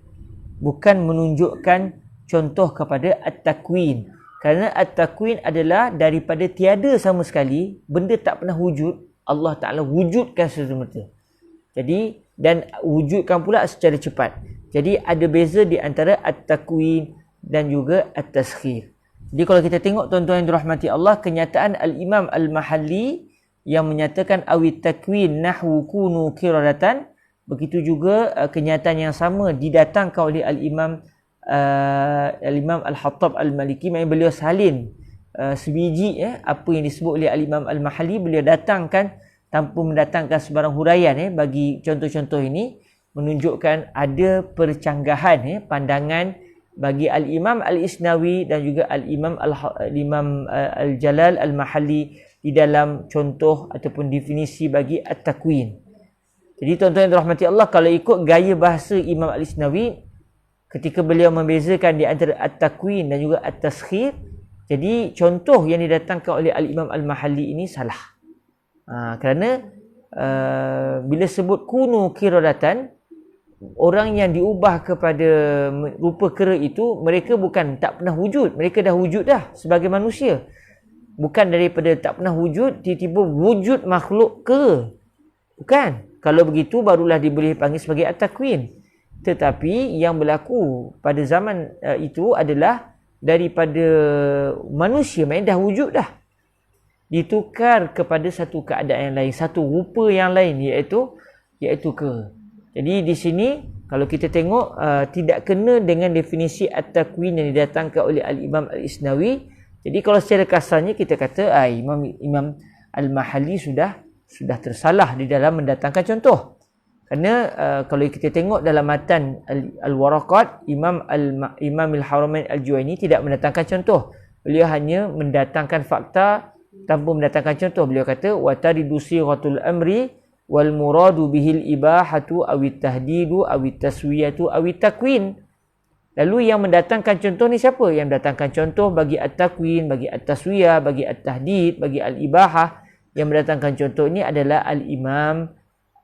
bukan menunjukkan contoh kepada at-takwin. Kerana at-takwin adalah daripada tiada sama sekali, benda tak pernah wujud, Allah Ta'ala wujudkan serta-merta. Jadi, dan wujudkan pula secara cepat. Jadi ada beza di antara at-takwin dan juga at-taskhir. Jadi kalau kita tengok tuan-tuan yang dirahmati Allah, kenyataan Al-Imam Al-Mahalli yang menyatakan awit takwin nahwu kunu kiradatan, begitu juga kenyataan yang sama didatangkan oleh Al-Imam Al-Hattab Al-Maliki. Maksudnya beliau salin sebiji apa yang disebut oleh Al-Imam Al-Mahalli, beliau datangkan tanpa mendatangkan sebarang huraian bagi contoh-contoh ini, menunjukkan ada percanggahan pandangan bagi Al-Imam Al-Isnawi dan juga Al-Imam Al-Jalal Al-Mahalli di dalam contoh ataupun definisi bagi at-takwin. Jadi tuan-tuan yang dirahmati Allah, kalau ikut gaya bahasa Imam Al-Isnawi ketika beliau membezakan di antara at-takwin dan juga at-taskhir, jadi contoh yang didatangkan oleh Al-Imam Al-Mahalli ini salah. Kerana bila sebut kunu kiradatan, orang yang diubah kepada rupa kera itu, mereka bukan tak pernah wujud, mereka dah wujud dah sebagai manusia. Bukan daripada tak pernah wujud tiba-tiba wujud makhluk kera, bukan. Kalau begitu barulah boleh panggil sebagai at-takwin. Tetapi yang berlaku pada zaman itu adalah daripada manusia yang dah wujud dah, ditukar kepada satu keadaan yang lain, satu rupa yang lain, iaitu kera. Jadi di sini kalau kita tengok tidak kena dengan definisi at-takwin yang didatangkan oleh Al-Imam Al-Isnawi. Jadi kalau secara kasarnya kita kata Imam Al-Mahalli sudah tersalah di dalam mendatangkan contoh. Kerana kalau kita tengok dalam matan Al-Waraqat, Imam Al-Haramain Al-Juwaini tidak mendatangkan contoh. Beliau hanya mendatangkan fakta tanpa mendatangkan contoh. Beliau kata wa taridu sighatul amri wal muradu bihil ibahatu awit tahdidu awit taswiyatu awit takwin. Lalu yang mendatangkan contoh ni siapa? Yang mendatangkan contoh bagi at-takwin, bagi at-taswiyah, bagi at-tahdid, bagi al-ibahah, yang mendatangkan contoh ini adalah Al-Imam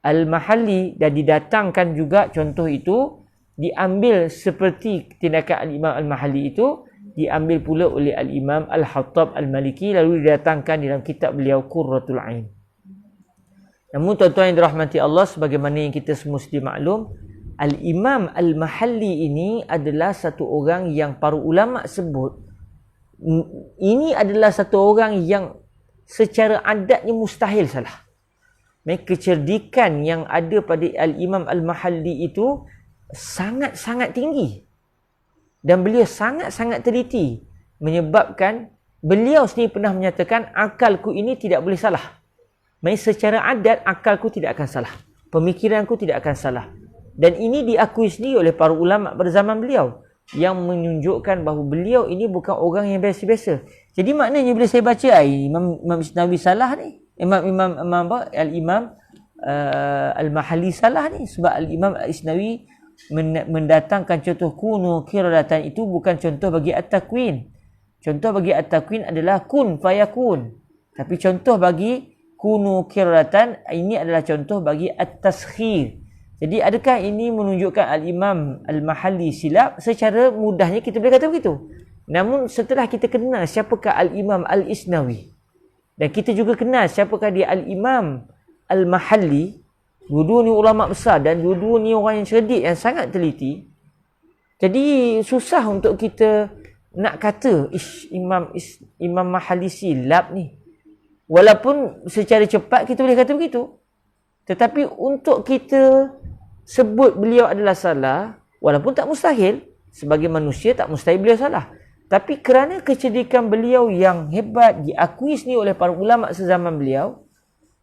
Al-Mahalli, dan didatangkan juga contoh itu diambil seperti tindakan Al-Imam Al-Mahalli itu diambil pula oleh Al-Imam Al-Hattab Al-Maliki, lalu didatangkan dalam kitab beliau Qurratul Ain. Namun tuan-tuan yang dirahmati Allah, sebagaimana yang kita semua sedia maklum, Al-Imam Al-Mahalli ini adalah satu orang yang para ulama sebut ini adalah satu orang yang secara adatnya mustahil salah. Kecerdikan yang ada pada Al-Imam Al-Mahalli itu sangat-sangat tinggi. Dan beliau sangat-sangat teliti, menyebabkan beliau sendiri pernah menyatakan akalku ini tidak boleh salah. Secara adat akalku tidak akan salah, pemikiranku tidak akan salah. Dan ini diakui sendiri oleh para ulama pada zaman beliau, yang menunjukkan bahawa beliau ini bukan orang yang biasa-biasa. Jadi maknanya bila saya baca Imam Isnawi salah ni, Al-Imam Al-Mahalli salah ni, sebab Al-Imam Al-Isnawi mendatangkan contoh kunu kiradatan itu bukan contoh bagi at-takwin. Contoh bagi at-takwin adalah kun fayakun. Tapi contoh bagi kunu qiradatan, ini adalah contoh bagi at-taskhir. Jadi adakah ini menunjukkan al-Imam al-Mahalli silap? Secara mudahnya kita boleh kata begitu. Namun setelah kita kenal siapakah al-Imam al-Isnawi, dan kita juga kenal siapakah dia al-Imam al-Mahalli, dua-dua ni ulama besar dan dua-dua ni orang yang cerdik, yang sangat teliti. Jadi susah untuk kita nak kata Imam Mahalli silap ni. Walaupun secara cepat kita boleh kata begitu. Tetapi untuk kita sebut beliau adalah salah, walaupun tak mustahil, sebagai manusia tak mustahil beliau salah. Tapi kerana kecerdikan beliau yang hebat, diakui sendiri oleh para ulama sezaman beliau,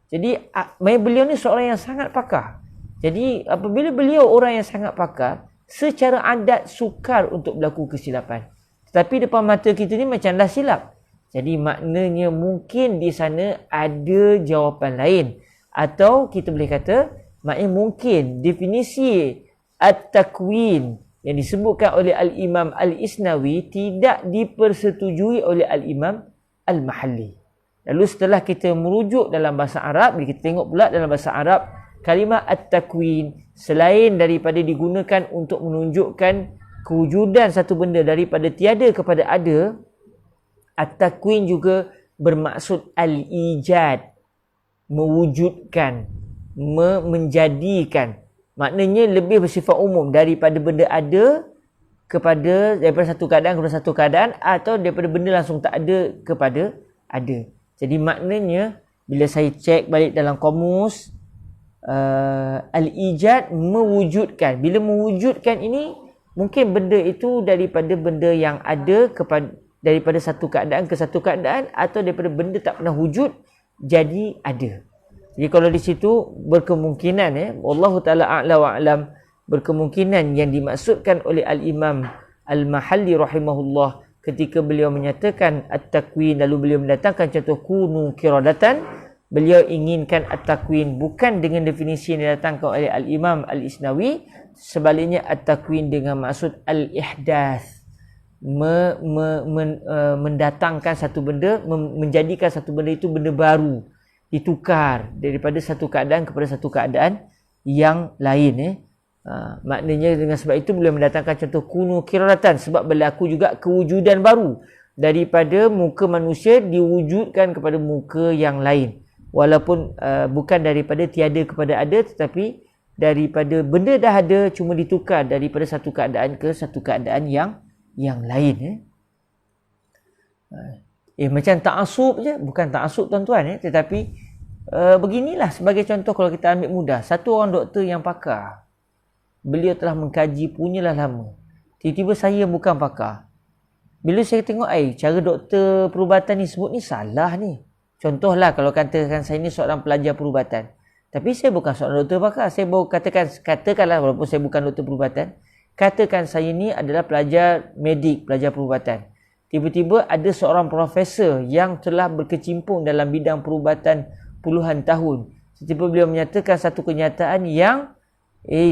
jadi beliau ni seorang yang sangat pakar. Jadi apabila beliau orang yang sangat pakar, secara adat sukar untuk berlaku kesilapan. Tetapi depan mata kita ni macamlah silap. Jadi maknanya mungkin di sana ada jawapan lain. Atau kita boleh kata, maknanya mungkin definisi at-takwin yang disebutkan oleh al-Imam al-Isnawi tidak dipersetujui oleh al-Imam al-Mahalli. Lalu setelah kita merujuk dalam bahasa Arab, kita tengok pula dalam bahasa Arab, kalimah at-takwin selain daripada digunakan untuk menunjukkan kewujudan satu benda daripada tiada kepada ada, at-takwin juga bermaksud al-ijad, mewujudkan, menjadikan. Maknanya lebih bersifat umum daripada benda ada daripada satu keadaan kepada satu keadaan, atau daripada benda langsung tak ada kepada ada. Jadi maknanya bila saya cek balik dalam kamus, al-ijad mewujudkan. Bila mewujudkan ini, mungkin benda itu daripada benda yang ada daripada satu keadaan ke satu keadaan, atau daripada benda tak pernah wujud jadi ada. Jadi kalau di situ berkemungkinan, Wallahu taala a'la wa a'lam, berkemungkinan yang dimaksudkan oleh al-Imam al-Mahalli rahimahullah ketika beliau menyatakan at-takwin, lalu beliau mendatangkan contoh kunu qiradatan, beliau inginkan at-takwin bukan dengan definisi yang didatangkan oleh al-Imam al-Isnawi, sebaliknya at-takwin dengan maksud al-ihdath, mendatangkan satu benda, menjadikan satu benda itu benda baru, ditukar daripada satu keadaan kepada satu keadaan yang lain. Maknanya dengan sebab itu beliau mendatangkan contoh kunu qiradatan, sebab berlaku juga kewujudan baru daripada muka manusia diwujudkan kepada muka yang lain, walaupun bukan daripada tiada kepada ada, tetapi daripada benda dah ada cuma ditukar daripada satu keadaan ke satu keadaan yang lain. Macam ta'asub je, bukan ta'asub tuan-tuan, tetapi beginilah sebagai contoh. Kalau kita ambil mudah, satu orang doktor yang pakar, beliau telah mengkaji punyalah lama, tiba-tiba saya bukan pakar. Bila saya tengok cara doktor perubatan ni sebut ni salah ni. Contohlah kalau katakan saya ni seorang pelajar perubatan, tapi saya bukan seorang doktor pakar. Saya baru katakanlah walaupun saya bukan doktor perubatan, katakan saya ni adalah pelajar medik, pelajar perubatan. Tiba-tiba ada seorang profesor yang telah berkecimpung dalam bidang perubatan puluhan tahun. Tiba-tiba beliau menyatakan satu kenyataan yang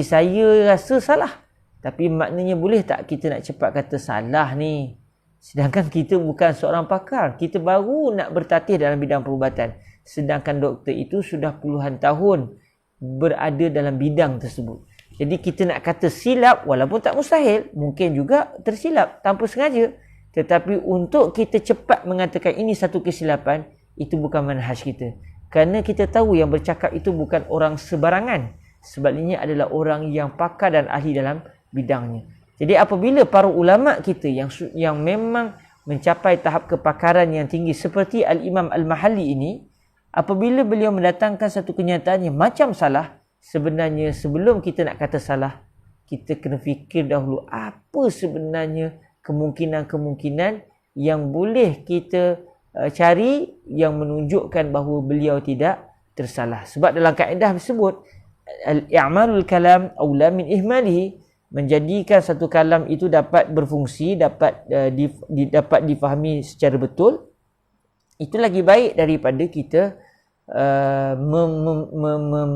saya rasa salah. Tapi maknanya boleh tak kita nak cepat kata salah ni? Sedangkan kita bukan seorang pakar. Kita baru nak bertatih dalam bidang perubatan. Sedangkan doktor itu sudah puluhan tahun berada dalam bidang tersebut. Jadi kita nak kata silap, walaupun tak mustahil, mungkin juga tersilap tanpa sengaja. Tetapi untuk kita cepat mengatakan ini satu kesilapan, itu bukan manhaj kita. Kerana kita tahu yang bercakap itu bukan orang sebarangan. Sebaliknya adalah orang yang pakar dan ahli dalam bidangnya. Jadi apabila para ulama kita yang memang mencapai tahap kepakaran yang tinggi seperti Al-Imam Al-Mahalli ini, apabila beliau mendatangkan satu kenyataan yang macam salah, sebenarnya sebelum kita nak kata salah, kita kena fikir dahulu apa sebenarnya kemungkinan-kemungkinan yang boleh kita cari yang menunjukkan bahawa beliau tidak tersalah. Sebab dalam kaedah disebut al-i'malul kalam aula min ihmalihi, menjadikan satu kalam itu dapat berfungsi, dapat difahami secara betul, itu lagi baik daripada kita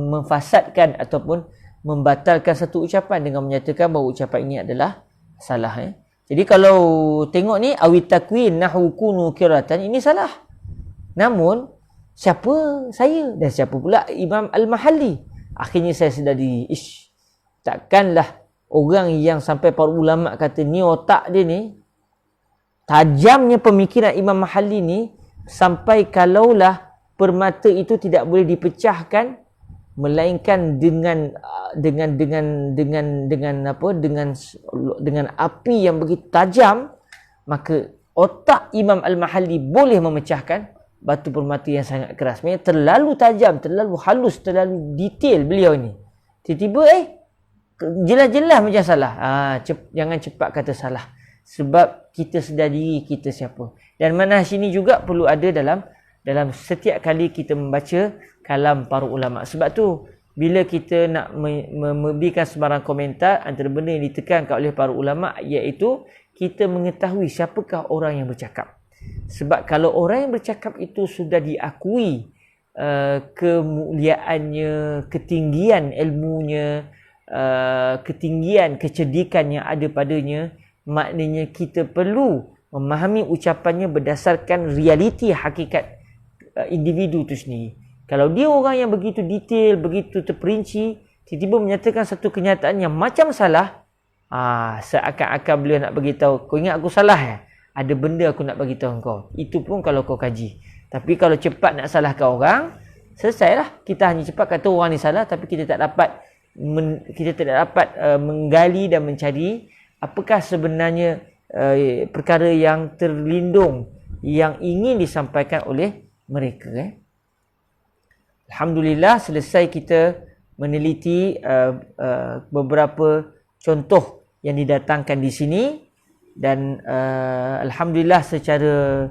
memfasadkan ataupun membatalkan satu ucapan dengan menyatakan bahawa ucapan ini adalah salah. Jadi kalau tengok ni awit takwin nahwu kunu qiratan, ini salah. Namun siapa saya dan siapa pula Imam Al-Mahalli? Akhirnya saya sedari, takkanlah orang yang sampai para ulama kata ni otak dia ni, tajamnya pemikiran Imam Mahalli ni, sampai kalaulah permata itu tidak boleh dipecahkan melainkan dengan api yang begitu tajam, maka otak Imam Al-Mahalli boleh memecahkan batu permata yang sangat keras. Maksudnya terlalu tajam, terlalu halus, terlalu detail beliau ni. Tiba-tiba jelas-jelas macam salah. Jangan cepat kata salah. Sebab kita sedar diri kita siapa. Dan manhaj ini juga perlu ada dalam setiap kali kita membaca kalam para ulama. Sebab tu bila kita nak memberikan sebarang komentar, antara benda yang ditekankan oleh para ulama iaitu kita mengetahui siapakah orang yang bercakap. Sebab kalau orang yang bercakap itu sudah diakui kemuliaannya, ketinggian ilmunya, ketinggian kecerdikan yang ada padanya, maknanya kita perlu memahami ucapannya berdasarkan realiti hakikat individu itu sendiri. Kalau dia orang yang begitu detail, begitu terperinci, tiba-tiba menyatakan satu kenyataan yang macam salah, seakan-akan beliau nak beritahu, kau ingat aku salah ya? Ada benda aku nak beritahu kau. Itu pun kalau kau kaji. Tapi kalau cepat nak salahkan orang, selesailah. Kita hanya cepat kata orang ni salah, tapi kita tak dapat menggali dan mencari apakah sebenarnya perkara yang terlindung yang ingin disampaikan oleh mereka. Alhamdulillah, selesai kita meneliti beberapa contoh yang didatangkan di sini, dan alhamdulillah secara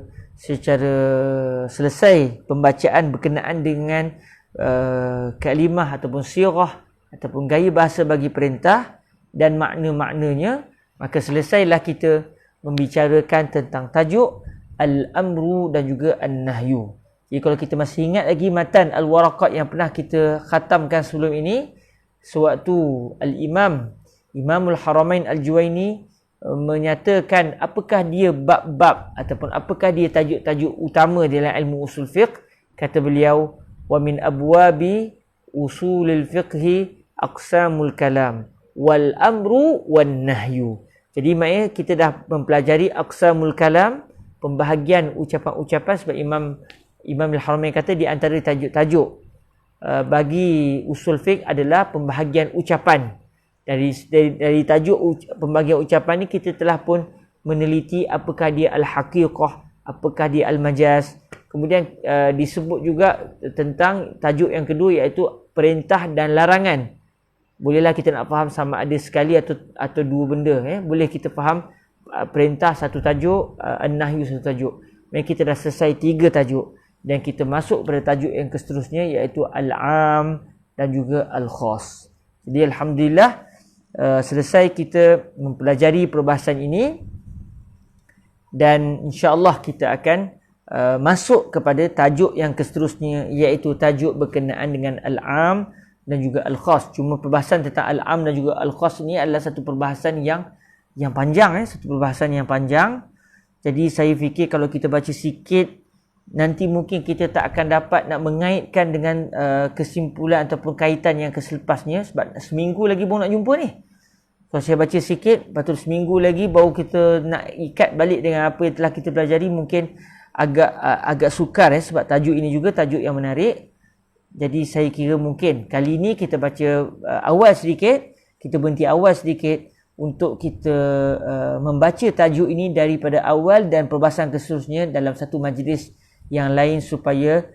selesai pembacaan berkenaan dengan kalimah ataupun sirah ataupun gaya bahasa bagi perintah dan makna-maknanya, maka selesailah kita membicarakan tentang tajuk al-amru dan juga an-nahyu. Jadi kalau kita masih ingat lagi matan al-waraqat yang pernah kita khatamkan sebelum ini, sewaktu Imamul Haramain Al-Juwaini menyatakan apakah dia bab-bab ataupun apakah dia tajuk-tajuk utama dalam ilmu usul fiqh, kata beliau, wa min abwabi usulil fiqhi aqsamul kalam wal amru wan nahyu. Jadi maknanya kita dah mempelajari aqsamul kalam, pembahagian ucapan-ucapan, sebab Imam Al-Haramain kata di antara tajuk-tajuk bagi usul fiqh adalah pembahagian ucapan. Dari tajuk pembagian ucapan ni kita telah pun meneliti apakah dia al-haqiqah, apakah dia al-majaz. Kemudian disebut juga tentang tajuk yang kedua iaitu perintah dan larangan. Bolehlah kita nak faham sama ada sekali atau dua benda. Boleh kita faham perintah satu tajuk, an-nahyu satu tajuk. Maka kita dah selesai 3 tajuk dan kita masuk pada tajuk yang seterusnya iaitu al-am dan juga al-khas. Jadi alhamdulillah selesai kita mempelajari perbahasan ini, dan insya-Allah kita akan masuk kepada tajuk yang seterusnya iaitu tajuk berkenaan dengan al-am dan juga al-khas. Cuma perbahasan tentang al-am dan juga al-khas ini adalah satu perbahasan yang panjang, satu perbahasan yang panjang. Jadi saya fikir kalau kita baca sikit, nanti mungkin kita tak akan dapat nak mengaitkan dengan kesimpulan ataupun kaitan yang keselepasnya, sebab seminggu lagi baru nak jumpa ni. Kalau saya baca sikit, lepas tu seminggu lagi baru kita nak ikat balik dengan apa yang telah kita pelajari, mungkin agak sukar sebab tajuk ini juga tajuk yang menarik. Jadi saya kira mungkin kali ini kita baca awal sedikit, kita berhenti awal sedikit untuk kita membaca tajuk ini daripada awal dan perbahasan seterusnya dalam satu majlis yang lain, supaya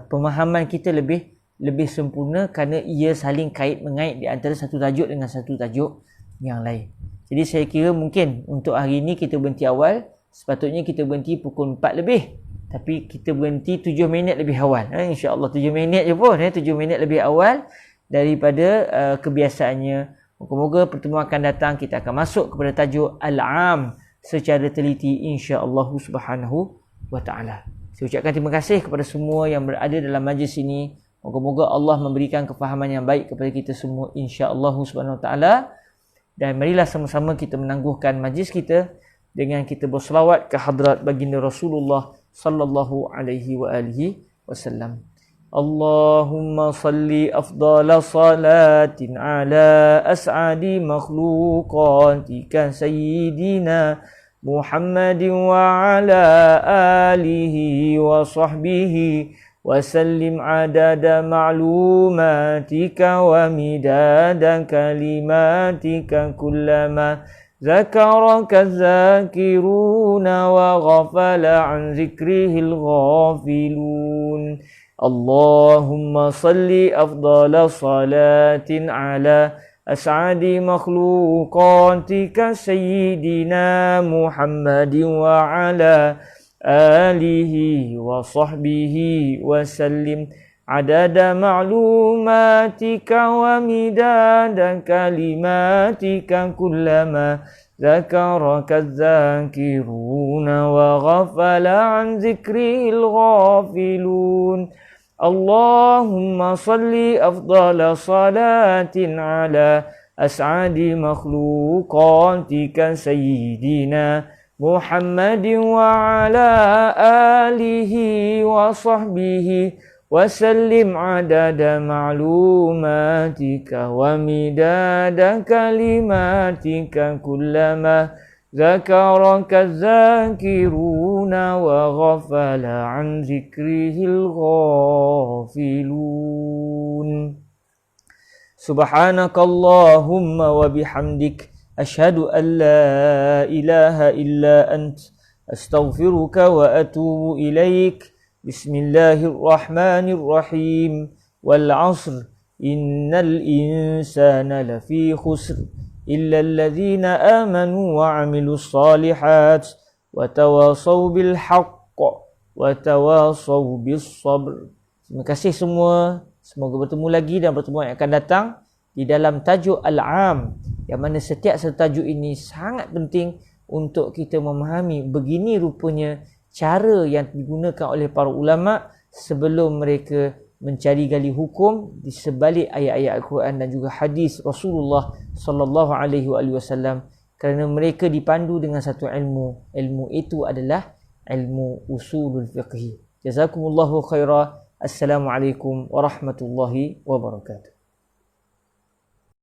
pemahaman kita lebih sempurna, kerana ia saling kait mengait di antara satu tajuk dengan satu tajuk yang lain. Jadi saya kira mungkin untuk hari ini kita berhenti awal. Sepatutnya kita berhenti pukul 4 lebih, tapi kita berhenti 7 minit lebih awal. InsyaAllah 7 minit je pun, 7 minit lebih awal daripada kebiasaannya. Moga-moga pertemuan akan datang kita akan masuk kepada tajuk al-am secara teliti, insya-Allah subhanahu wa ta'ala. Saya ucapkan terima kasih kepada semua yang berada dalam majlis ini. Moga-moga Allah memberikan kefahaman yang baik kepada kita semua, insya-Allah subhanahu wa ta'ala. Dan marilah sama-sama kita menangguhkan majlis kita dengan kita berselawat ke hadrat baginda Rasulullah sallallahu alaihi wa alihi wasallam. Allahumma salli afdala salatin ala as'adi makhluqatika sayyidina Muhammadin wa ala alihi wa sahbihi wa sallim adada ma'lumatika wa midada kalimatika kullama ذكرك الذاكرون وغفل عن ذكره الغافلون اللهم صل أفضل صلاة على أسعد مخلوقاتك سيدنا محمد وعلى آله وصحبه وسلم عدد معلوماتك ومداد كلماتك كلما ذكرك الذاكرون وغفل عن ذكره الغافلون اللهم صل أفضل صلاة على أسعد مخلوقاتك سيدنا محمد وعلى آله وصحبه وسلم عدد معلوماتك ومداد كلماتك كلما ذكرك الذاكرون وغفل عن ذكره الغافلون سبحانك اللهم وبحمدك أشهد أن لا إله إلا أنت أستغفرك وأتوب إليك بسم الله الرحمن الرحيم والعصر إن الإنسان لفي خسر إلا الذين آمنوا وعملوا الصالحات وتواصوا بالحق وتواصوا بالصبر. Terima kasih semua. Semoga bertemu lagi dan pertemuan yang akan datang di dalam tajuk Al-Am, yang mana setiap satu tajuk ini sangat penting untuk kita memahami begini rupanya cara yang digunakan oleh para ulama sebelum mereka mencari gali hukum di sebalik ayat-ayat Al-Quran dan juga hadis Rasulullah sallallahu alaihi wasallam, kerana mereka dipandu dengan satu ilmu. Ilmu itu adalah ilmu usulul fiqh. Jazakumullahu khairah. Assalamualaikum warahmatullahi wabarakatuh.